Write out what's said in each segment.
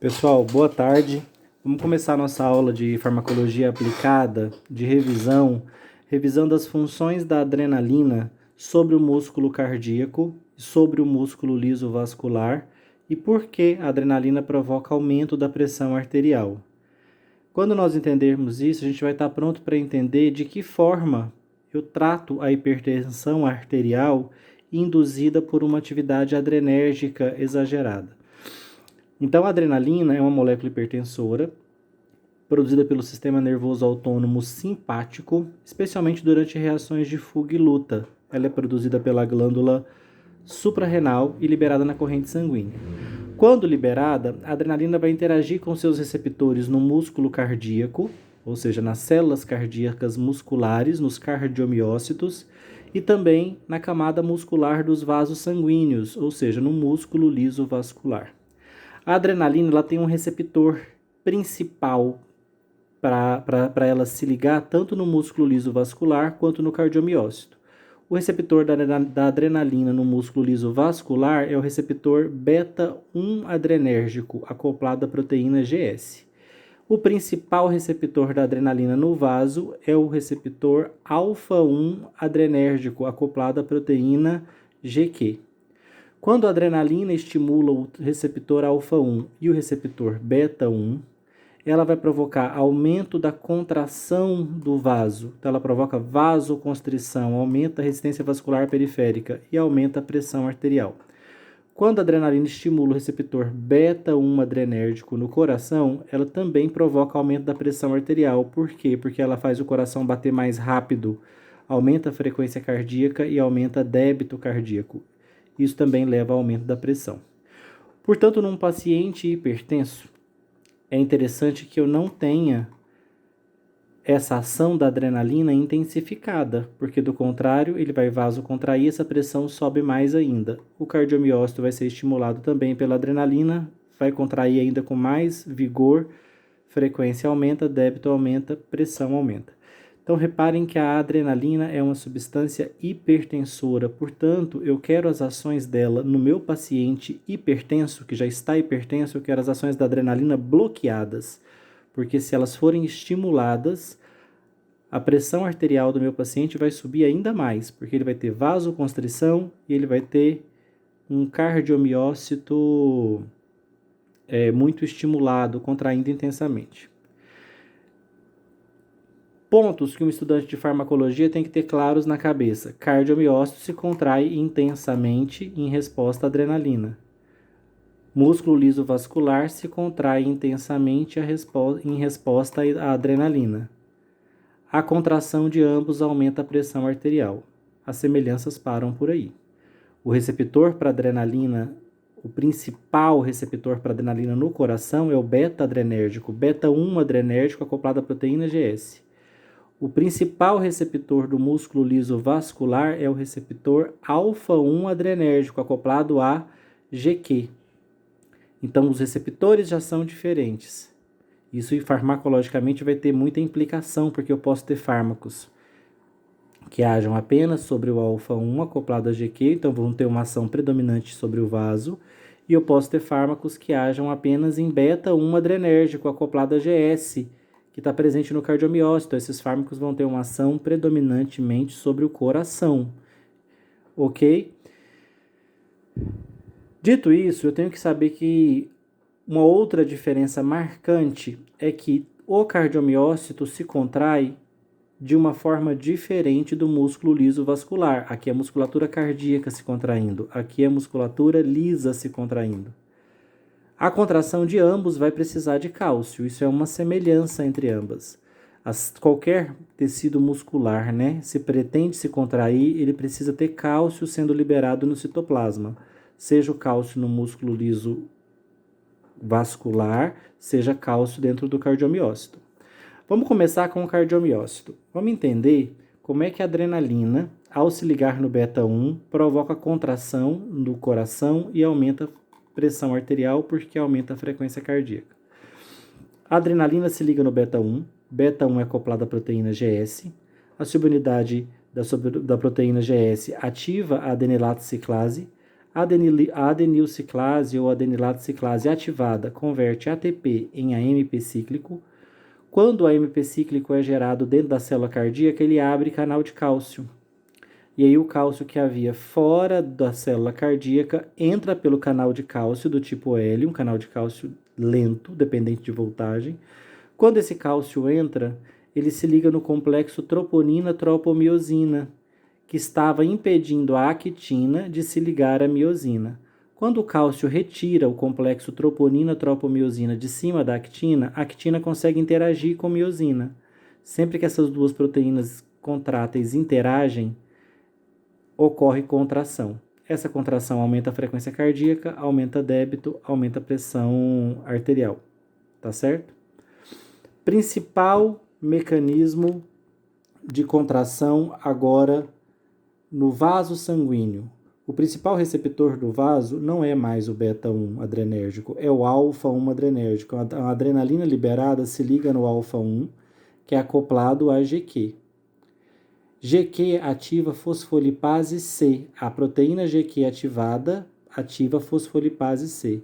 Pessoal, boa tarde. Vamos começar a nossa aula de farmacologia aplicada, de revisão das funções da adrenalina sobre o músculo cardíaco, sobre o músculo liso vascular e por que a adrenalina provoca aumento da pressão arterial. Quando nós entendermos isso, a gente vai estar pronto para entender de que forma eu trato a hipertensão arterial induzida por uma atividade adrenérgica exagerada. Então, a adrenalina é uma molécula hipertensora produzida pelo sistema nervoso autônomo simpático, especialmente durante reações de fuga e luta. Ela é produzida pela glândula suprarrenal e liberada na corrente sanguínea. Quando liberada, a adrenalina vai interagir com seus receptores no músculo cardíaco, ou seja, nas células cardíacas musculares, nos cardiomiócitos, e também na camada muscular dos vasos sanguíneos, ou seja, no músculo liso vascular. A adrenalina ela tem um receptor principal para ela se ligar tanto no músculo liso vascular quanto no cardiomiócito. O receptor da adrenalina no músculo liso vascular é o receptor beta-1 adrenérgico, acoplado à proteína GS. O principal receptor da adrenalina no vaso é o receptor alfa-1 adrenérgico, acoplado à proteína GQ. Quando a adrenalina estimula o receptor alfa-1 e o receptor beta-1, ela vai provocar aumento da contração do vaso. Então, ela provoca vasoconstrição, aumenta a resistência vascular periférica e aumenta a pressão arterial. Quando a adrenalina estimula o receptor beta-1 adrenérgico no coração, ela também provoca aumento da pressão arterial. Por quê? Porque ela faz o coração bater mais rápido, aumenta a frequência cardíaca e aumenta o débito cardíaco. Isso também leva ao aumento da pressão. Portanto, num paciente hipertenso, é interessante que eu não tenha essa ação da adrenalina intensificada, porque do contrário, ele vai vasocontrair e essa pressão sobe mais ainda. O cardiomiócito vai ser estimulado também pela adrenalina, vai contrair ainda com mais vigor, frequência aumenta, débito aumenta, pressão aumenta. Então, reparem que a adrenalina é uma substância hipertensora, portanto, eu quero as ações dela no meu paciente hipertenso, que já está hipertenso, eu quero as ações da adrenalina bloqueadas, porque se elas forem estimuladas, a pressão arterial do meu paciente vai subir ainda mais, porque ele vai ter vasoconstrição e ele vai ter um cardiomiócito muito estimulado, contraindo intensamente. Pontos que um estudante de farmacologia tem que ter claros na cabeça. Cardiomiócito se contrai intensamente em resposta à adrenalina. Músculo liso vascular se contrai intensamente em resposta à adrenalina. A contração de ambos aumenta a pressão arterial. As semelhanças param por aí. O receptor para adrenalina, o principal receptor para adrenalina no coração é o beta-adrenérgico, beta-1 adrenérgico acoplado à proteína GS. O principal receptor do músculo liso vascular é o receptor alfa-1 adrenérgico, acoplado a GQ. Então, os receptores já são diferentes. Isso farmacologicamente vai ter muita implicação, porque eu posso ter fármacos que ajam apenas sobre o alfa-1 acoplado a GQ, então vão ter uma ação predominante sobre o vaso, e eu posso ter fármacos que ajam apenas em beta-1 adrenérgico acoplado a GS, que está presente no cardiomiócito. Esses fármacos vão ter uma ação predominantemente sobre o coração, ok? Dito isso, eu tenho que saber que uma outra diferença marcante é que o cardiomiócito se contrai de uma forma diferente do músculo liso vascular. Aqui é a musculatura cardíaca se contraindo, aqui é a musculatura lisa se contraindo. A contração de ambos vai precisar de cálcio, isso é uma semelhança entre ambas. Qualquer tecido muscular, se pretende se contrair, ele precisa ter cálcio sendo liberado no citoplasma, seja o cálcio no músculo liso vascular, seja cálcio dentro do cardiomiócito. Vamos começar com o cardiomiócito. Vamos entender como é que a adrenalina, ao se ligar no beta-1, provoca contração do coração e aumenta a pressão arterial, porque aumenta a frequência cardíaca. A adrenalina se liga no beta-1, beta-1 é acoplado à proteína GS, a subunidade da proteína GS ativa a adenilata ciclase, A adenilciclase ou adenilato ciclase ativada converte ATP em AMP cíclico. Quando o AMP cíclico é gerado dentro da célula cardíaca, ele abre canal de cálcio. E aí o cálcio que havia fora da célula cardíaca entra pelo canal de cálcio do tipo L, um canal de cálcio lento, dependente de voltagem. Quando esse cálcio entra, ele se liga no complexo troponina-tropomiosina, que estava impedindo a actina de se ligar à miosina. Quando o cálcio retira o complexo troponina-tropomiosina de cima da actina, a actina consegue interagir com a miosina. Sempre que essas duas proteínas contráteis interagem, ocorre contração. Essa contração aumenta a frequência cardíaca, aumenta débito, aumenta a pressão arterial. Tá certo? Principal mecanismo de contração agora no vaso sanguíneo. O principal receptor do vaso não é mais o beta-1 adrenérgico, é o alfa-1 adrenérgico. A adrenalina liberada se liga no alfa-1, que é acoplado a GQ. GQ ativa fosfolipase C. A proteína GQ ativada ativa fosfolipase C.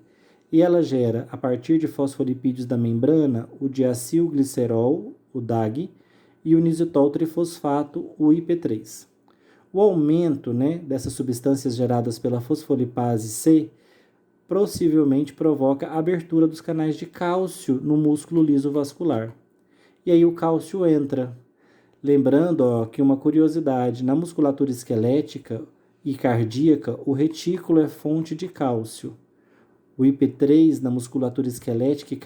E ela gera, a partir de fosfolipídios da membrana, o diacilglicerol, o DAG, e o inositol trifosfato, o IP3. O aumento, dessas substâncias geradas pela fosfolipase C possivelmente provoca a abertura dos canais de cálcio no músculo liso vascular. E aí o cálcio entra. Lembrando que uma curiosidade, na musculatura esquelética e cardíaca, o retículo é fonte de cálcio. O IP3 na musculatura esquelética e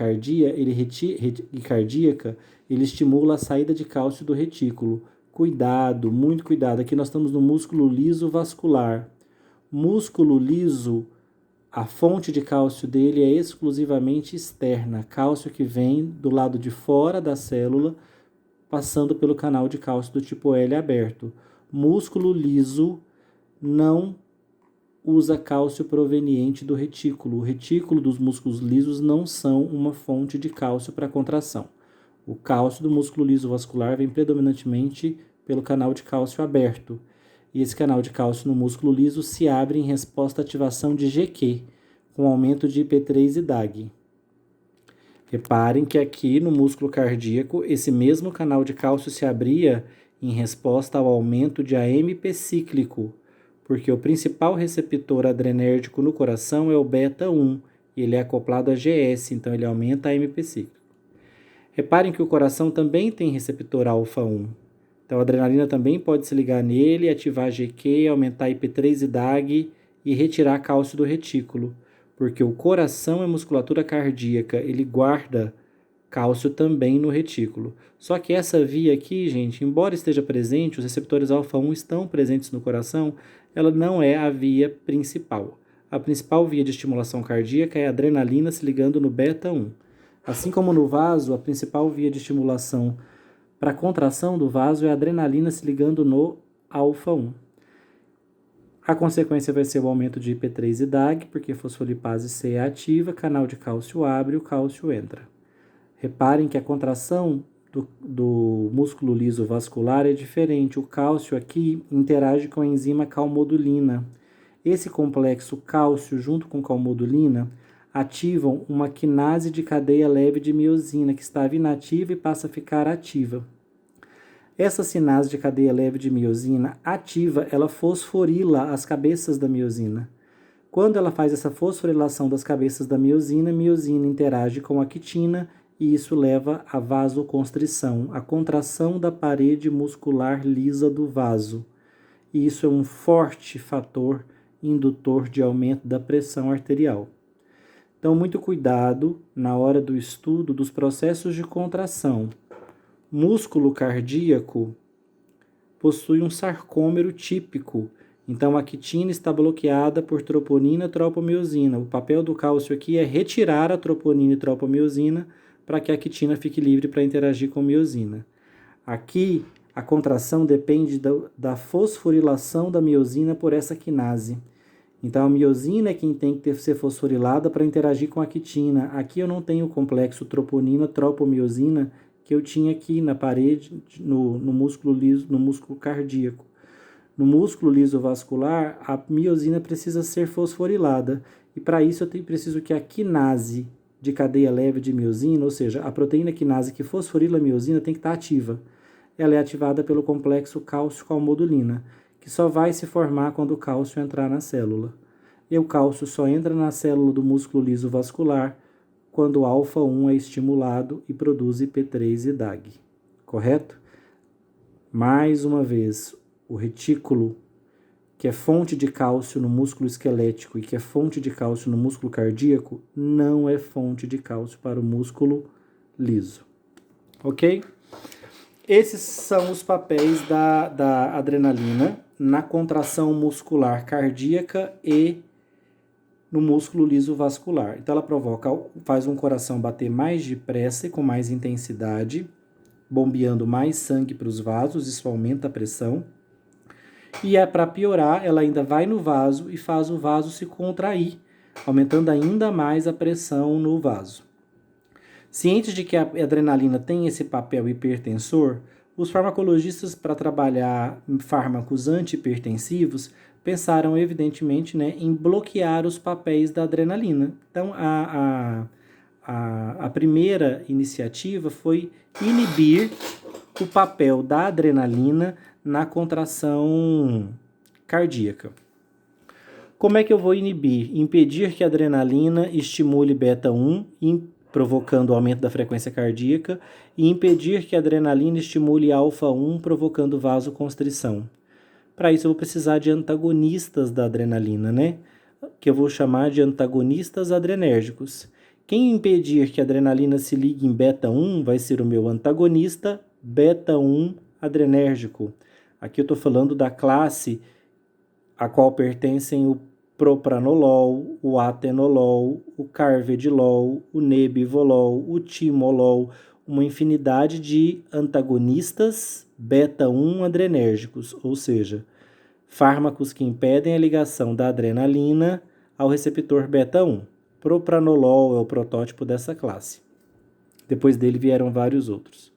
cardíaca, ele estimula a saída de cálcio do retículo. Cuidado, muito cuidado. Aqui nós estamos no músculo liso vascular. Músculo liso, a fonte de cálcio dele é exclusivamente externa. Cálcio que vem do lado de fora da célula, passando pelo canal de cálcio do tipo L aberto. Músculo liso não usa cálcio proveniente do retículo. O retículo dos músculos lisos não são uma fonte de cálcio para contração. O cálcio do músculo liso vascular vem predominantemente pelo canal de cálcio aberto. E esse canal de cálcio no músculo liso se abre em resposta à ativação de GQ, com aumento de IP3 e DAG. Reparem que aqui no músculo cardíaco, esse mesmo canal de cálcio se abria em resposta ao aumento de AMP cíclico, porque o principal receptor adrenérgico no coração é o beta-1, e ele é acoplado a GS, então ele aumenta a AMP cíclico. Reparem que o coração também tem receptor alfa-1, então a adrenalina também pode se ligar nele, ativar GQ, aumentar IP3 e DAG e retirar cálcio do retículo, porque o coração é musculatura cardíaca, ele guarda cálcio também no retículo. Só que essa via aqui, gente, embora esteja presente, os receptores alfa-1 estão presentes no coração, ela não é a via principal. A principal via de estimulação cardíaca é a adrenalina se ligando no beta-1. Assim como no vaso, a principal via de estimulação para a contração do vaso é a adrenalina se ligando no alfa-1. A consequência vai ser o aumento de IP3 e DAG, porque fosfolipase C é ativa, canal de cálcio abre e o cálcio entra. Reparem que a contração do músculo liso vascular é diferente. O cálcio aqui interage com a enzima calmodulina. Esse complexo cálcio junto com calmodulina ativam uma quinase de cadeia leve de miosina, que estava inativa e passa a ficar ativa. Essa quinase de cadeia leve de miosina ativa, ela fosforila as cabeças da miosina. Quando ela faz essa fosforilação das cabeças da miosina, a miosina interage com a quitina e isso leva à vasoconstrição, a contração da parede muscular lisa do vaso. E isso é um forte fator indutor de aumento da pressão arterial. Então, muito cuidado na hora do estudo dos processos de contração. Músculo cardíaco possui um sarcômero típico. Então, a quitina está bloqueada por troponina e tropomiosina. O papel do cálcio aqui é retirar a troponina e tropomiosina para que a quitina fique livre para interagir com a miosina. Aqui, a contração depende da fosforilação da miosina por essa quinase. Então, a miosina é quem tem que ser fosforilada para interagir com a quitina. Aqui eu não tenho o complexo troponina-tropomiosina que eu tinha aqui na parede, no músculo liso, no músculo cardíaco. No músculo liso vascular, a miosina precisa ser fosforilada. E para isso eu preciso que a quinase de cadeia leve de miosina, ou seja, a proteína quinase que fosforila a miosina tem que estar ativa. Ela é ativada pelo complexo cálcio-calmodulina, que só vai se formar quando o cálcio entrar na célula. E o cálcio só entra na célula do músculo liso vascular quando o alfa-1 é estimulado e produz IP3 e DAG. Correto? Mais uma vez, o retículo, que é fonte de cálcio no músculo esquelético e que é fonte de cálcio no músculo cardíaco, não é fonte de cálcio para o músculo liso. Ok? Esses são os papéis da adrenalina na contração muscular cardíaca e no músculo liso vascular. Então ela faz um coração bater mais depressa e com mais intensidade, bombeando mais sangue para os vasos, isso aumenta a pressão. E para piorar, ela ainda vai no vaso e faz o vaso se contrair, aumentando ainda mais a pressão no vaso. Cientes de que a adrenalina tem esse papel hipertensor, os farmacologistas, para trabalhar fármacos antihipertensivos, pensaram, evidentemente, em bloquear os papéis da adrenalina. Então, a primeira iniciativa foi inibir o papel da adrenalina na contração cardíaca. Como é que eu vou inibir? Impedir que a adrenalina estimule beta-1, provocando o aumento da frequência cardíaca, e impedir que a adrenalina estimule alfa-1, provocando vasoconstrição. Para isso eu vou precisar de antagonistas da adrenalina, que eu vou chamar de antagonistas adrenérgicos. Quem impedir que a adrenalina se ligue em beta-1 vai ser o meu antagonista beta-1 adrenérgico. Aqui eu estou falando da classe a qual pertencem o propranolol, o atenolol, o carvedilol, o nebivolol, o timolol, uma infinidade de antagonistas beta-1 adrenérgicos, ou seja, fármacos que impedem a ligação da adrenalina ao receptor beta-1. Propranolol é o protótipo dessa classe. Depois dele vieram vários outros.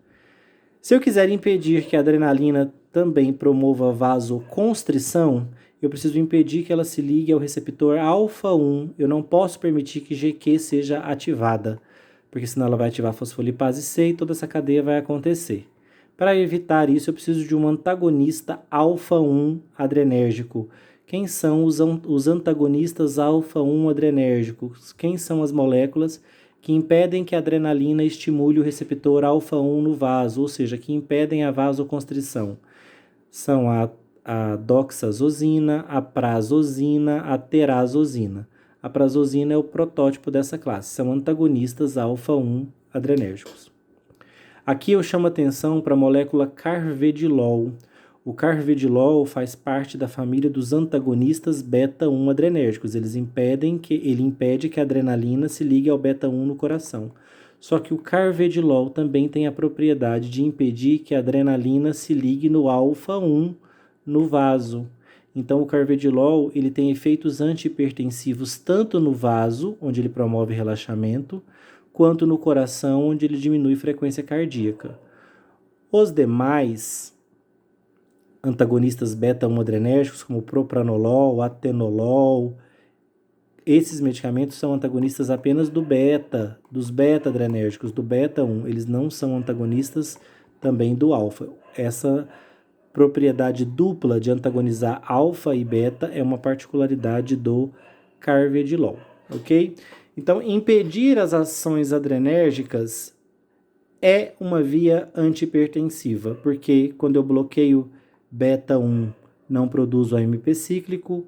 Se eu quiser impedir que a adrenalina também promova vasoconstrição, eu preciso impedir que ela se ligue ao receptor alfa-1. Eu não posso permitir que GQ seja ativada, porque senão ela vai ativar a fosfolipase C e toda essa cadeia vai acontecer. Para evitar isso, eu preciso de um antagonista alfa-1 adrenérgico. Quem são os antagonistas alfa-1 adrenérgicos? Quem são as moléculas que impedem que a adrenalina estimule o receptor alfa-1 no vaso, ou seja, que impedem a vasoconstrição? São a doxazosina, a prazosina, a terazosina. A prazosina é o protótipo dessa classe, são antagonistas alfa-1 adrenérgicos. Aqui eu chamo atenção para a molécula carvedilol. O carvedilol faz parte da família dos antagonistas beta-1 adrenérgicos. Ele impede que a adrenalina se ligue ao beta-1 no coração. Só que o carvedilol também tem a propriedade de impedir que a adrenalina se ligue no alfa-1 no vaso. Então o carvedilol ele tem efeitos antihipertensivos tanto no vaso, onde ele promove relaxamento, quanto no coração, onde ele diminui frequência cardíaca. Os demais antagonistas beta-1 adrenérgicos, como o propranolol, atenolol, esses medicamentos são antagonistas apenas dos beta-adrenérgicos, do beta-1. Eles não são antagonistas também do alfa. Essa propriedade dupla de antagonizar alfa e beta é uma particularidade do carvedilol, ok? Então, impedir as ações adrenérgicas é uma via antihipertensiva, porque quando eu bloqueio beta-1, não produzo AMP cíclico,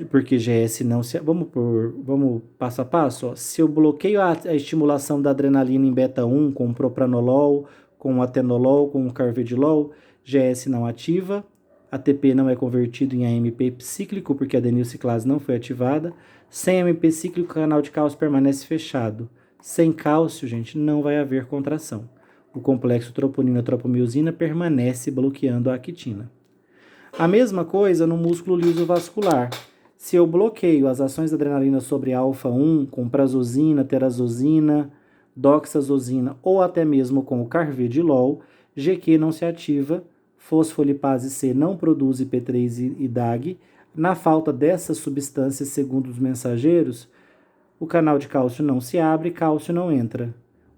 porque GS não se... Vamos passo a passo. Se eu bloqueio a estimulação da adrenalina em beta-1 com propranolol, com atenolol, com carvedilol, GS não ativa, ATP não é convertido em AMP cíclico, porque a adenilciclase não foi ativada. Sem AMP cíclico, o canal de cálcio permanece fechado. Sem cálcio, gente, não vai haver contração. O complexo troponina-tropomiosina permanece bloqueando a actina. A mesma coisa no músculo liso vascular. Se eu bloqueio as ações da adrenalina sobre alfa-1 com prazosina, terazosina, doxazosina ou até mesmo com o carvedilol, GQ não se ativa, fosfolipase C não produz IP3 e DAG. Na falta dessas substâncias, segundo os mensageiros, o canal de cálcio não se abre, cálcio não entra.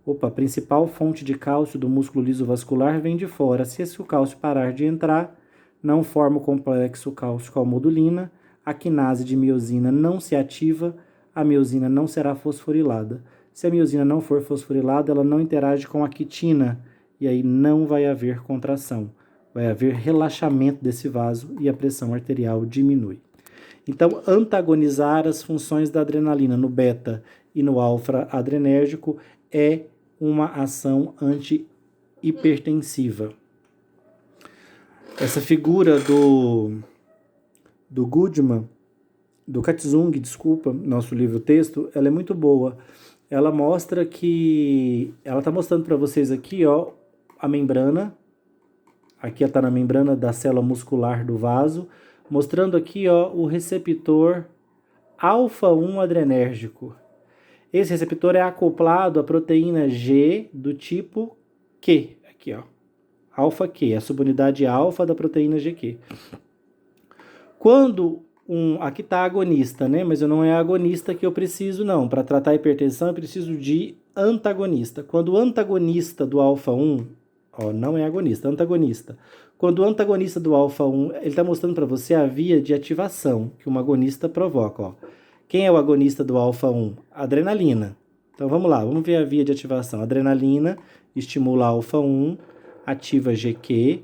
Opa, a principal fonte de cálcio do músculo liso vascular vem de fora. Se o cálcio parar de entrar, não forma o complexo cálcio-calmodulina, a quinase de miosina não se ativa, a miosina não será fosforilada. Se a miosina não for fosforilada, ela não interage com a quitina, e aí não vai haver contração. Vai haver relaxamento desse vaso e a pressão arterial diminui. Então, antagonizar as funções da adrenalina no beta e no alfa adrenérgico é uma ação anti-hipertensiva. Essa figura do Goodman, do Katzung, desculpa, nosso livro-texto, ela é muito boa. Ela mostra que... Ela está mostrando para vocês aqui, ó, a membrana. Aqui está na membrana da célula muscular do vaso. Mostrando aqui, ó, o receptor alfa-1 adrenérgico. Esse receptor é acoplado à proteína G do tipo Q. Aqui, ó. Alfa-Q, a subunidade alfa da proteína GQ. Quando aqui está agonista, né? Mas não é agonista que eu preciso, não. Para tratar a hipertensão, eu preciso de antagonista. Quando o antagonista do alfa-1, ó, não é agonista, antagonista. Quando o antagonista do alfa-1, ele está mostrando para você a via de ativação que uma agonista provoca, ó. Quem é o agonista do alfa-1? Adrenalina. Então vamos lá, vamos ver a via de ativação. Adrenalina estimula alfa-1, ativa GQ,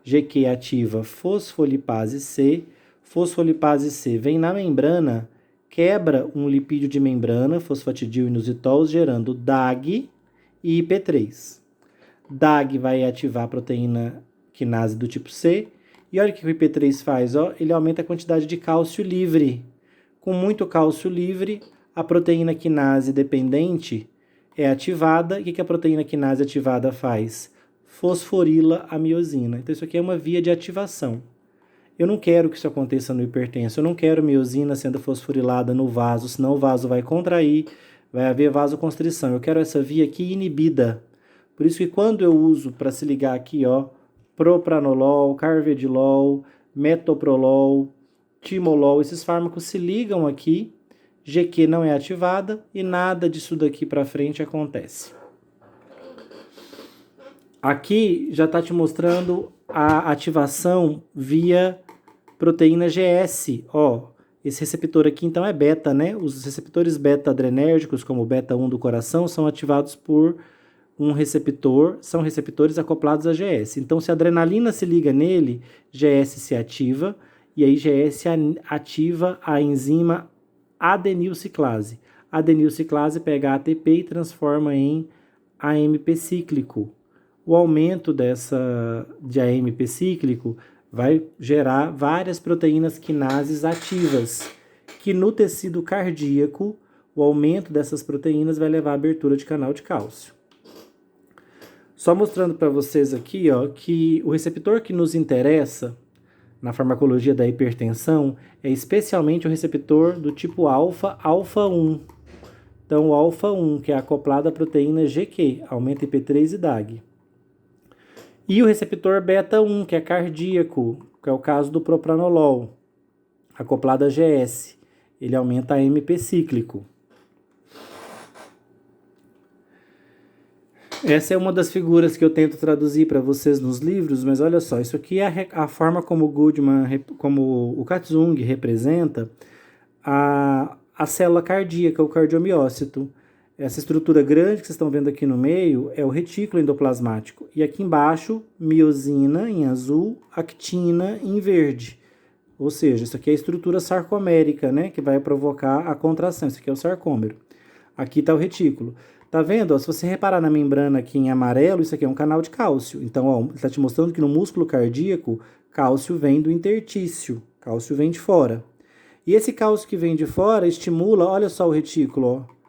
GQ ativa fosfolipase C, fosfolipase C vem na membrana, quebra um lipídio de membrana, fosfatidil-inositol, gerando DAG e IP3. DAG vai ativar a proteína quinase do tipo C, e olha o que o IP3 faz, ó, ele aumenta a quantidade de cálcio livre. Com muito cálcio livre, a proteína quinase dependente é ativada. E o que a proteína quinase ativada faz? Fosforila a miosina. Então, isso aqui é uma via de ativação. Eu não quero que isso aconteça no hipertenso. Eu não quero miosina sendo fosforilada no vaso, senão o vaso vai contrair, vai haver vasoconstrição. Eu quero essa via aqui inibida. Por isso que quando eu uso, para se ligar aqui, ó, propranolol, carvedilol, metoprolol, timolol, esses fármacos se ligam aqui, GQ não é ativada e nada disso daqui para frente acontece. Aqui já está te mostrando a ativação via proteína GS, ó. Esse receptor aqui então é beta, né? Os receptores beta adrenérgicos, como o beta 1 do coração, são ativados por um receptor, são receptores acoplados a GS. Então, se a adrenalina se liga nele, GS se ativa, e aí GS ativa a enzima adenilciclase. A adenilciclase pega ATP e transforma em AMP cíclico. O aumento de AMP cíclico vai gerar várias proteínas quinases ativas, que no tecido cardíaco, o aumento dessas proteínas vai levar à abertura de canal de cálcio. Só mostrando para vocês aqui, ó, que o receptor que nos interessa na farmacologia da hipertensão é especialmente o receptor do tipo alfa, alfa-1. Então, o alfa-1, que é acoplado à proteína GQ, aumenta IP3 e DAG. E o receptor beta-1, que é cardíaco, que é o caso do propranolol, acoplado a GS, ele aumenta a MP cíclico. Essa é uma das figuras que eu tento traduzir para vocês nos livros, mas olha só, isso aqui é a forma como o Goodman, como o Katzung representa a célula cardíaca, o cardiomiócito. Essa estrutura grande que vocês estão vendo aqui no meio é o retículo endoplasmático. E aqui embaixo, miosina em azul, actina em verde. Ou seja, isso aqui é a estrutura sarcomérica, né, que vai provocar a contração. Isso aqui é o sarcômero. Aqui está o retículo. Tá vendo? Ó, se você reparar na membrana aqui em amarelo, isso aqui é um canal de cálcio. Então, ó, está te mostrando que no músculo cardíaco, cálcio vem do intertício. Cálcio vem de fora. E esse cálcio que vem de fora estimula, olha só o retículo, ó.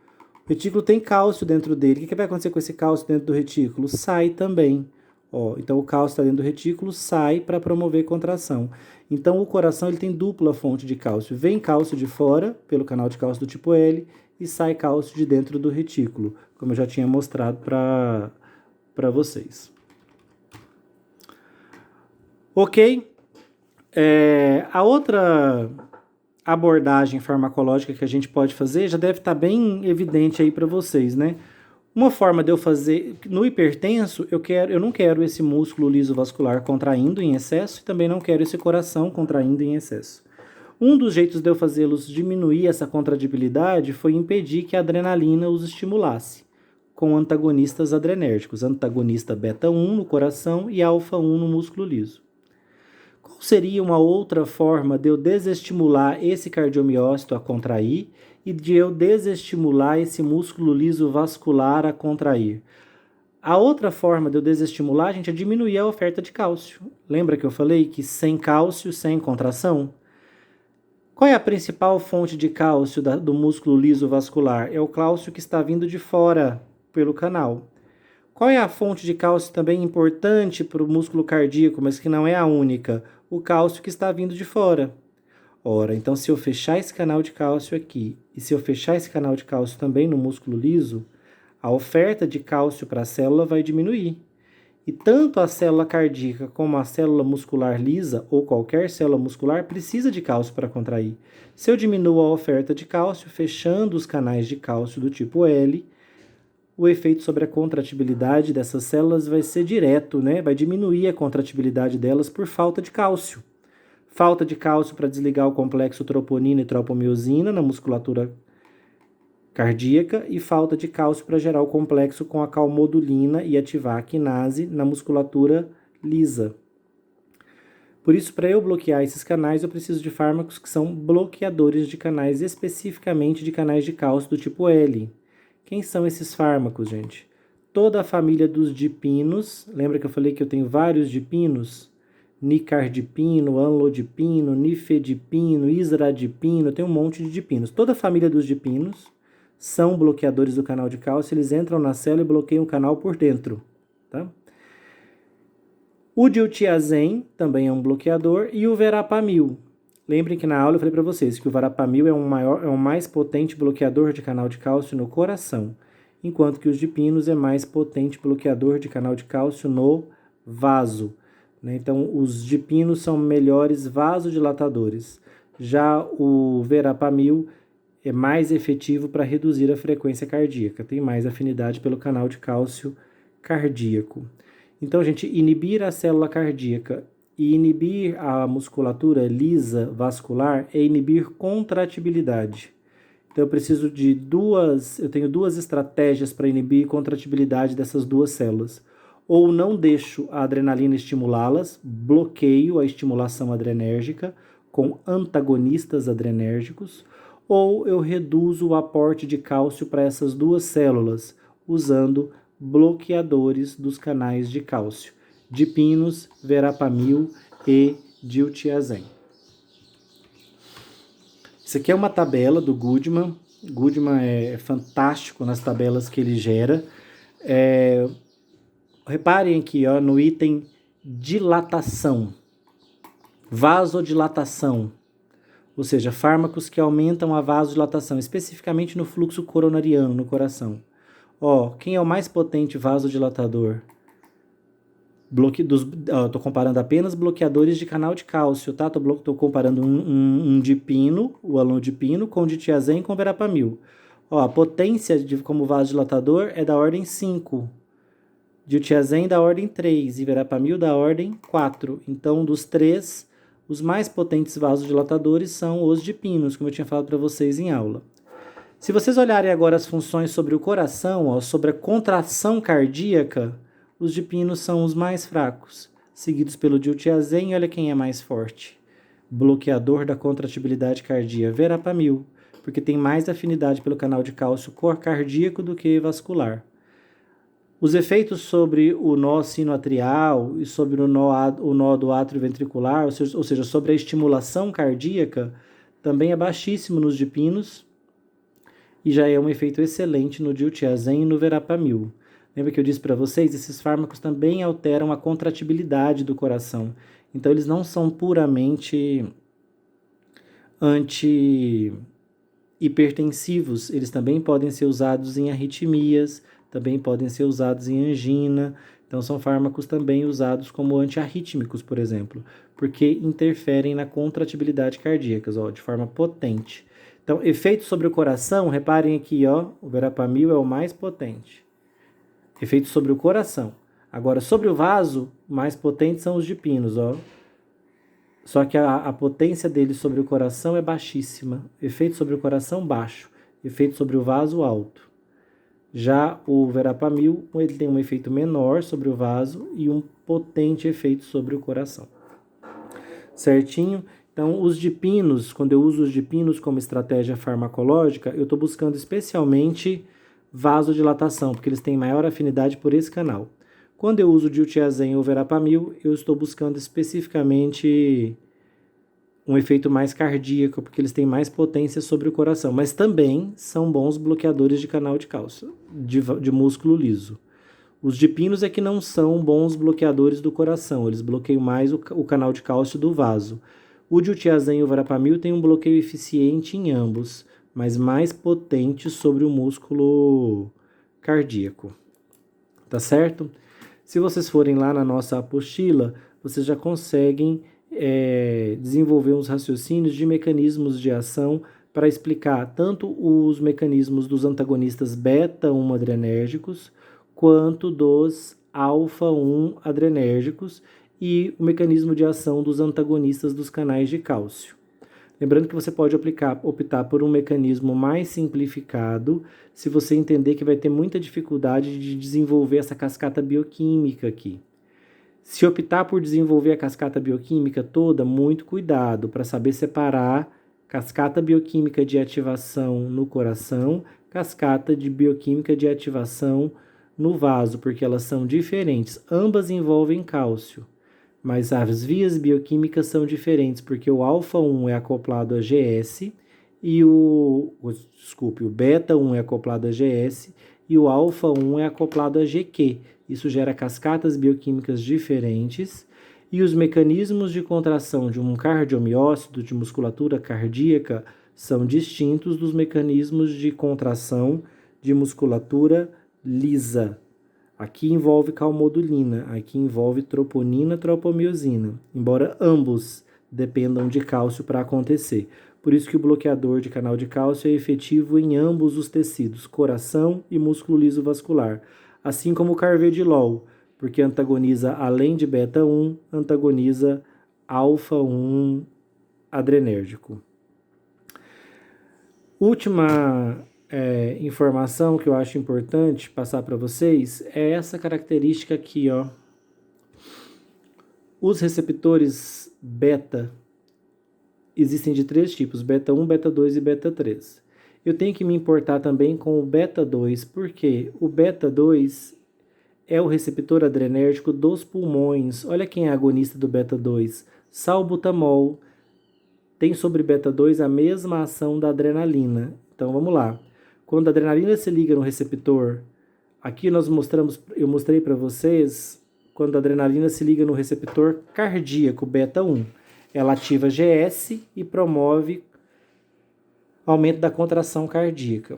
O retículo tem cálcio dentro dele. O que vai acontecer com esse cálcio dentro do retículo? Sai também. Ó, então, o cálcio está dentro do retículo, sai para promover contração. Então, o coração ele tem dupla fonte de cálcio. Vem cálcio de fora, pelo canal de cálcio do tipo L, e sai cálcio de dentro do retículo, como eu já tinha mostrado para vocês. Ok? A outra abordagem farmacológica que a gente pode fazer já deve estar bem evidente aí para vocês, né? Uma forma de eu fazer, no hipertenso, eu não quero esse músculo liso vascular contraindo em excesso e também não quero esse coração contraindo em excesso. Um dos jeitos de eu fazê-los diminuir essa contradibilidade foi impedir que a adrenalina os estimulasse, com antagonistas adrenérgicos, antagonista beta-1 no coração e alfa-1 no músculo liso. Qual seria uma outra forma de eu desestimular esse cardiomiócito a contrair e de eu desestimular esse músculo liso vascular a contrair? A outra forma de eu desestimular, gente, é diminuir a oferta de cálcio. Lembra que eu falei que sem cálcio, sem contração? Qual é a principal fonte de cálcio do músculo liso vascular? É o cálcio que está vindo de fora pelo canal. Qual é a fonte de cálcio também importante para o músculo cardíaco, mas que não é a única? O cálcio que está vindo de fora. Ora, então se eu fechar esse canal de cálcio aqui, e se eu fechar esse canal de cálcio também no músculo liso, a oferta de cálcio para a célula vai diminuir. E tanto a célula cardíaca como a célula muscular lisa, ou qualquer célula muscular, precisa de cálcio para contrair. Se eu diminuo a oferta de cálcio, fechando os canais de cálcio do tipo L, o efeito sobre a contratibilidade dessas células vai ser direto, né? Vai diminuir a contratibilidade delas por falta de cálcio. Falta de cálcio para desligar o complexo troponina e tropomiosina na musculatura cardíaca e falta de cálcio para gerar o complexo com a calmodulina e ativar a quinase na musculatura lisa. Por isso, para eu bloquear esses canais, eu preciso de fármacos que são bloqueadores de canais, especificamente de canais de cálcio do tipo L. Quem são esses fármacos, gente? Toda a família dos dipinos. Lembra que eu falei que eu tenho vários dipinos? Nicardipino, anlodipino, nifedipino, isradipino, tem um monte de dipinos. Toda a família dos dipinos são bloqueadores do canal de cálcio, eles entram na célula e bloqueiam o canal por dentro, tá? O diltiazem também é um bloqueador e o verapamil. Lembrem que na aula eu falei para vocês que o verapamil é o mais potente bloqueador de canal de cálcio no coração, enquanto que os dipinos é mais potente bloqueador de canal de cálcio no vaso. Então, os dipinos são melhores vasodilatadores. Já o verapamil é mais efetivo para reduzir a frequência cardíaca, tem mais afinidade pelo canal de cálcio cardíaco. Então, gente, inibir a célula cardíaca e inibir a musculatura lisa vascular é inibir contratibilidade. Então, eu tenho duas estratégias para inibir contratibilidade dessas duas células. Ou não deixo a adrenalina estimulá-las, bloqueio a estimulação adrenérgica com antagonistas adrenérgicos, ou eu reduzo o aporte de cálcio para essas duas células, usando bloqueadores dos canais de cálcio, dipinos, verapamil e diltiazem. Isso aqui é uma tabela do Goodman. Goodman é fantástico nas tabelas que ele gera. Reparem aqui, ó, no item dilatação, vasodilatação, ou seja, fármacos que aumentam a vasodilatação, especificamente no fluxo coronariano, no coração. Ó, quem é o mais potente vasodilatador? Estou comparando apenas bloqueadores de canal de cálcio, tá? Estou comparando um dipino, o alonidipino, com diltiazem com verapamil. Ó, a potência como vasodilatador é da ordem 5. Diltiazem da ordem 3 e verapamil da ordem 4. Então, dos três, os mais potentes vasodilatadores são os dipinos, como eu tinha falado para vocês em aula. Se vocês olharem agora as funções sobre o coração, ó, sobre a contração cardíaca, os dipinos são os mais fracos, seguidos pelo diltiazem. Olha quem é mais forte. Bloqueador da contratibilidade cardíaca, verapamil, porque tem mais afinidade pelo canal de cálcio cardíaco do que vascular. Os efeitos sobre o nó sinoatrial e sobre o nó do átrio ventricular, ou seja, sobre a estimulação cardíaca, também é baixíssimo nos dipinos e já é um efeito excelente no diltiazem e no verapamil. Lembra que eu disse para vocês? Esses fármacos também alteram a contratibilidade do coração. Então, eles não são puramente anti-hipertensivos. Eles também podem ser usados em arritmias, também podem ser usados em angina. Então, são fármacos também usados como antiarrítmicos, por exemplo, porque interferem na contratibilidade cardíaca, ó, de forma potente. Então, efeito sobre o coração, reparem aqui, ó, o verapamil é o mais potente. Efeito sobre o coração. Agora, sobre o vaso, mais potentes são os dipinos, ó. Só que a potência deles sobre o coração é baixíssima. Efeito sobre o coração, baixo. Efeito sobre o vaso, alto. Já o verapamil, ele tem um efeito menor sobre o vaso e um potente efeito sobre o coração. Certinho? Então, os dipinos, quando eu uso os dipinos como estratégia farmacológica, eu estou buscando especialmente vasodilatação, porque eles têm maior afinidade por esse canal. Quando eu uso diltiazem ou verapamil, eu estou buscando especificamente um efeito mais cardíaco, porque eles têm mais potência sobre o coração, mas também são bons bloqueadores de canal de cálcio, de músculo liso. Os dipinos é que não são bons bloqueadores do coração, eles bloqueiam mais o canal de cálcio do vaso. O diltiazem e o verapamil têm um bloqueio eficiente em ambos, mas mais potente sobre o músculo cardíaco. Tá certo? Se vocês forem lá na nossa apostila, vocês já conseguem desenvolver uns raciocínios de mecanismos de ação para explicar tanto os mecanismos dos antagonistas beta-1 adrenérgicos, quanto dos alfa-1 adrenérgicos e o mecanismo de ação dos antagonistas dos canais de cálcio. Lembrando que você pode optar por um mecanismo mais simplificado, se você entender que vai ter muita dificuldade de desenvolver essa cascata bioquímica aqui. Se optar por desenvolver a cascata bioquímica toda, muito cuidado para saber separar cascata bioquímica de ativação no coração, cascata de bioquímica de ativação no vaso, porque elas são diferentes. Ambas envolvem cálcio, mas as vias bioquímicas são diferentes, porque o alfa-1 é acoplado a GS e o beta-1 é acoplado a GS e o alfa-1 é acoplado a GQ. Isso gera cascatas bioquímicas diferentes e os mecanismos de contração de um cardiomiócito, de musculatura cardíaca, são distintos dos mecanismos de contração de musculatura lisa. Aqui envolve calmodulina, aqui envolve troponina, tropomiosina, embora ambos dependam de cálcio para acontecer. Por isso que o bloqueador de canal de cálcio é efetivo em ambos os tecidos, coração e músculo liso vascular, assim como o carvedilol, porque antagoniza, além de beta-1, antagoniza alfa-1 adrenérgico. Última informação que eu acho importante passar para vocês é essa característica aqui, ó. Os receptores beta existem de 3 tipos, beta-1, beta-2 e beta-3. Eu tenho que me importar também com o beta-2, porque o beta-2 é o receptor adrenérgico dos pulmões. Olha quem é agonista do beta-2, salbutamol. Tem sobre beta-2 a mesma ação da adrenalina. Então vamos lá. Quando a adrenalina se liga no receptor, aqui eu mostrei para vocês, quando a adrenalina se liga no receptor cardíaco, beta-1. Ela ativa GS e promove aumento da contração cardíaca.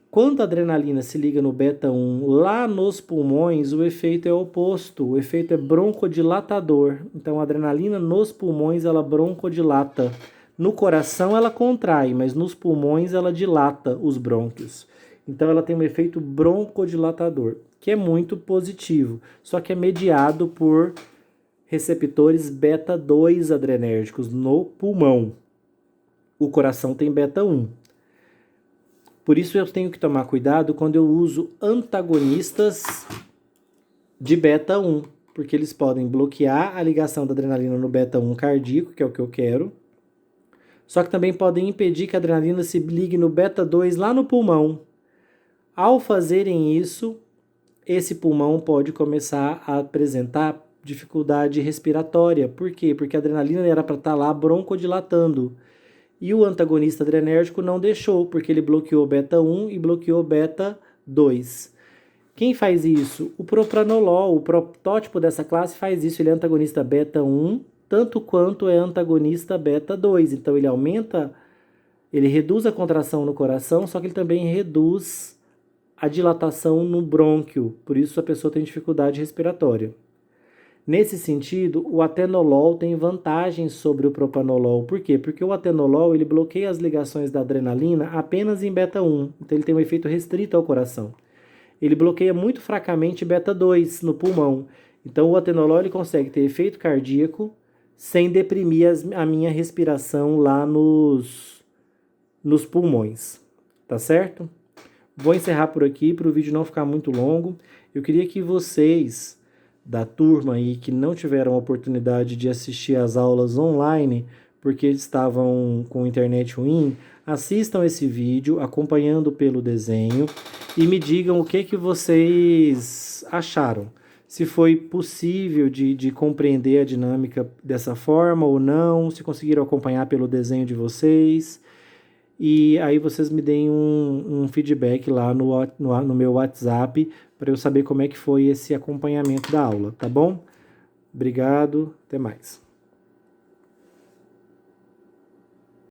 Quando a adrenalina se liga no beta-1 lá nos pulmões, o efeito é oposto, o efeito é broncodilatador. Então a adrenalina nos pulmões ela broncodilata. No coração ela contrai, mas nos pulmões ela dilata os brônquios. Então ela tem um efeito broncodilatador, que é muito positivo, só que é mediado por receptores beta-2 adrenérgicos no pulmão. O coração tem beta-1. Por isso eu tenho que tomar cuidado quando eu uso antagonistas de beta-1, porque eles podem bloquear a ligação da adrenalina no beta-1 cardíaco, que é o que eu quero, só que também podem impedir que a adrenalina se ligue no beta-2 lá no pulmão. Ao fazerem isso, esse pulmão pode começar a apresentar dificuldade respiratória. Por quê? Porque a adrenalina era para estar lá broncodilatando. E o antagonista adrenérgico não deixou, porque ele bloqueou beta-1 e bloqueou beta-2. Quem faz isso? O propranolol, o protótipo dessa classe faz isso. Ele é antagonista beta-1, tanto quanto é antagonista beta-2. Então ele reduz a contração no coração, só que ele também reduz a dilatação no brônquio, por isso a pessoa tem dificuldade respiratória. Nesse sentido, o atenolol tem vantagens sobre o propanolol. Por quê? Porque o atenolol ele bloqueia as ligações da adrenalina apenas em beta 1, então ele tem um efeito restrito ao coração. Ele bloqueia muito fracamente beta 2 no pulmão. Então o atenolol ele consegue ter efeito cardíaco sem deprimir a minha respiração lá nos pulmões. Tá certo? Vou encerrar por aqui para o vídeo não ficar muito longo. Eu queria que vocês da turma aí que não tiveram a oportunidade de assistir às aulas online porque estavam com internet ruim, assistam esse vídeo acompanhando pelo desenho e me digam o que vocês acharam. Se foi possível de compreender a dinâmica dessa forma ou não, se conseguiram acompanhar pelo desenho de vocês. E aí vocês me deem um feedback lá no meu WhatsApp para eu saber como é que foi esse acompanhamento da aula, tá bom? Obrigado, até mais.